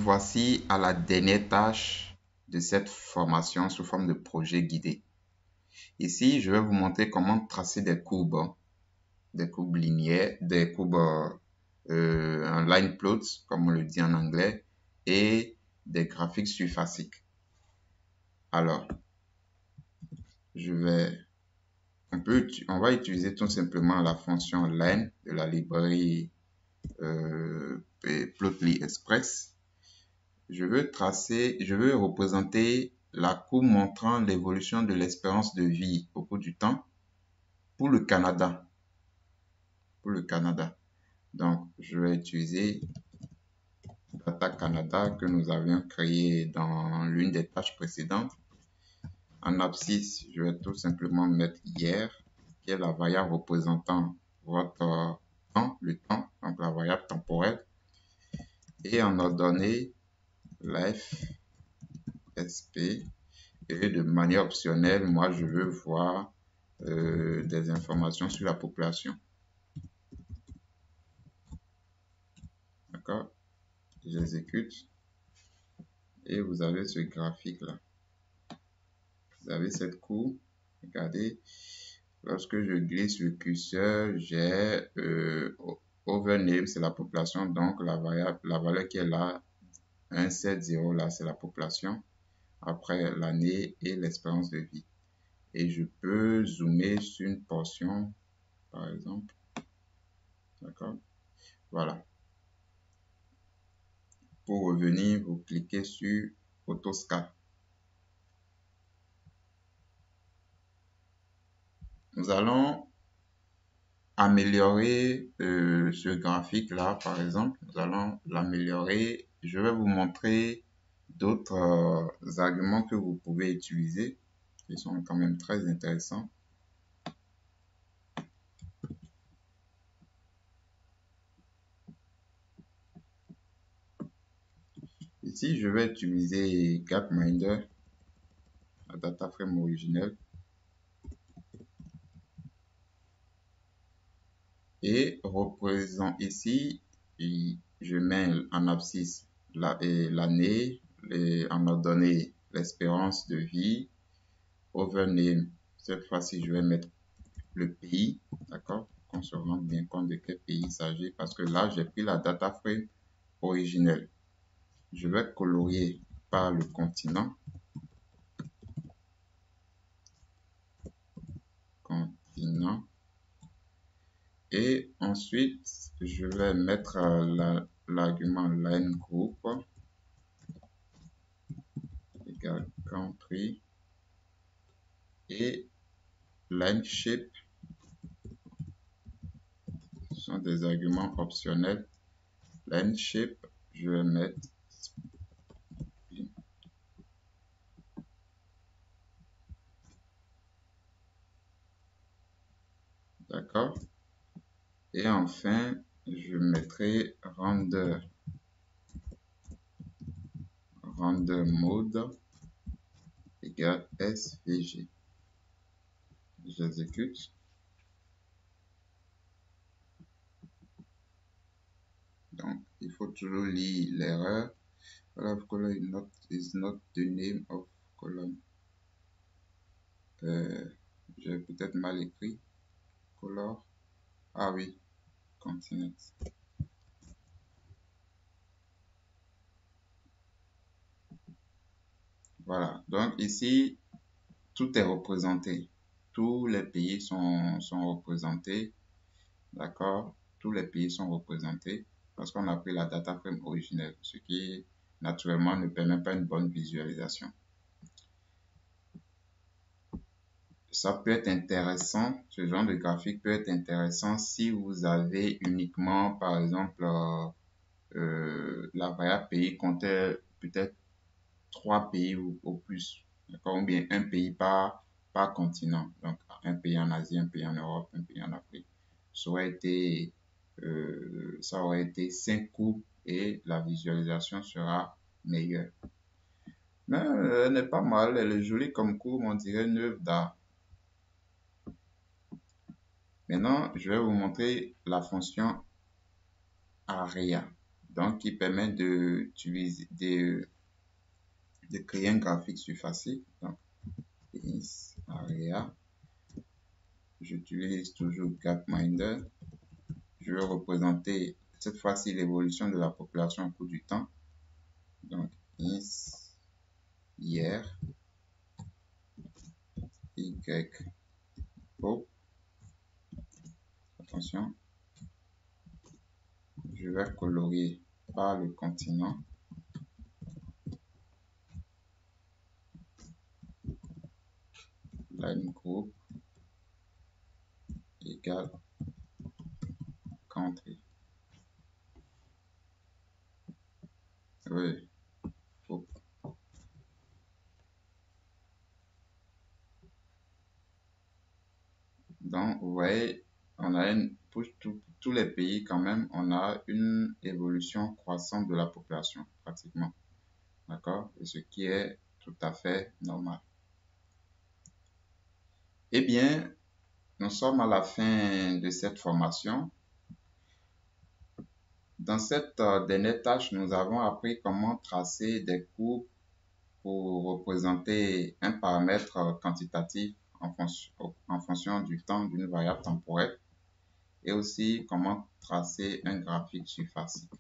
Voici à la dernière tâche de cette formation sous forme de projet guidé. Ici, je vais vous montrer comment tracer des courbes linéaires, des courbes en line plots, comme on le dit en anglais, et des graphiques surfaciques. Alors, on va utiliser tout simplement la fonction len de la librairie Plotly Express. Je veux représenter la courbe montrant l'évolution de l'espérance de vie au cours du temps pour le Canada. Donc, je vais utiliser Data Canada que nous avions créé dans l'une des tâches précédentes. En abscisse, je vais tout simplement mettre hier, qui est la variable représentant votre temps, le temps, donc la variable temporelle. Et en ordonnée, la FSP. Et de manière optionnelle, moi, je veux voir des informations sur la population. D'accord? J'exécute. Et vous avez ce graphique-là. Vous avez cette courbe. Regardez. Lorsque je glisse le curseur, j'ai overname, c'est la population. Donc, la valeur qui est là, 170, là, c'est la population. Après l'année et l'espérance de vie. Et je peux zoomer sur une portion, par exemple. D'accord? Voilà. Pour revenir, vous cliquez sur AutoScan. Nous allons améliorer ce graphique-là, par exemple. Nous allons l'améliorer. Je vais vous montrer d'autres arguments que vous pouvez utiliser qui sont quand même très intéressants. Ici, je vais utiliser Gapminder, la data frame originelle. Et représente ici, je mets en abscisse l'année, en ordonnée l'espérance de vie, overname, cette fois-ci je vais mettre le pays, d'accord, qu'on se rende bien compte de quel pays il s'agit, parce que là j'ai pris la data frame originelle. Je vais colorier par le continent, et ensuite je vais mettre l'argument line group égale country et line shape sont des arguments optionnels. Line shape, je vais mettre d'accord. Et enfin, je mettrai render mode égale SVG. J'exécute. Donc, il faut toujours lire l'erreur. Color is not the name of column. J'ai peut-être mal écrit. Color. Ah oui, continent. Voilà. Donc ici, tout est représenté. Tous les pays sont représentés. D'accord? Tous les pays sont représentés parce qu'on a pris la data frame originelle, ce qui naturellement ne permet pas une bonne visualisation. Ça peut être intéressant, ce genre de graphique peut être intéressant si vous avez uniquement, par exemple, la variable pays comptait peut-être 3 pays ou plus, d'accord, ou bien un pays par continent, donc un pays en Asie, un pays en Europe, un pays en Afrique. Ça aurait été 5 courbes et la visualisation sera meilleure. Mais elle n'est pas mal, elle est jolie comme courbe, on dirait une œuvre d'art. Maintenant, je vais vous montrer la fonction area. donc qui permet de créer un graphique surfacique. Donc, area, j'utilise toujours Gapminder. Je vais représenter cette fois-ci l'évolution de la population au cours du temps. Donc, hier, y, o. Attention, je vais colorier par le continent. Line group égale country. Oui. Donc, vous voyez, on a pour tous les pays quand même, on a une évolution croissante de la population, pratiquement. D'accord? Et ce qui est tout à fait normal. Eh bien, nous sommes à la fin de cette formation. Dans cette dernière tâche, nous avons appris comment tracer des courbes pour représenter un paramètre quantitatif en fonction du temps d'une variable temporelle et aussi comment tracer un graphique surfacique.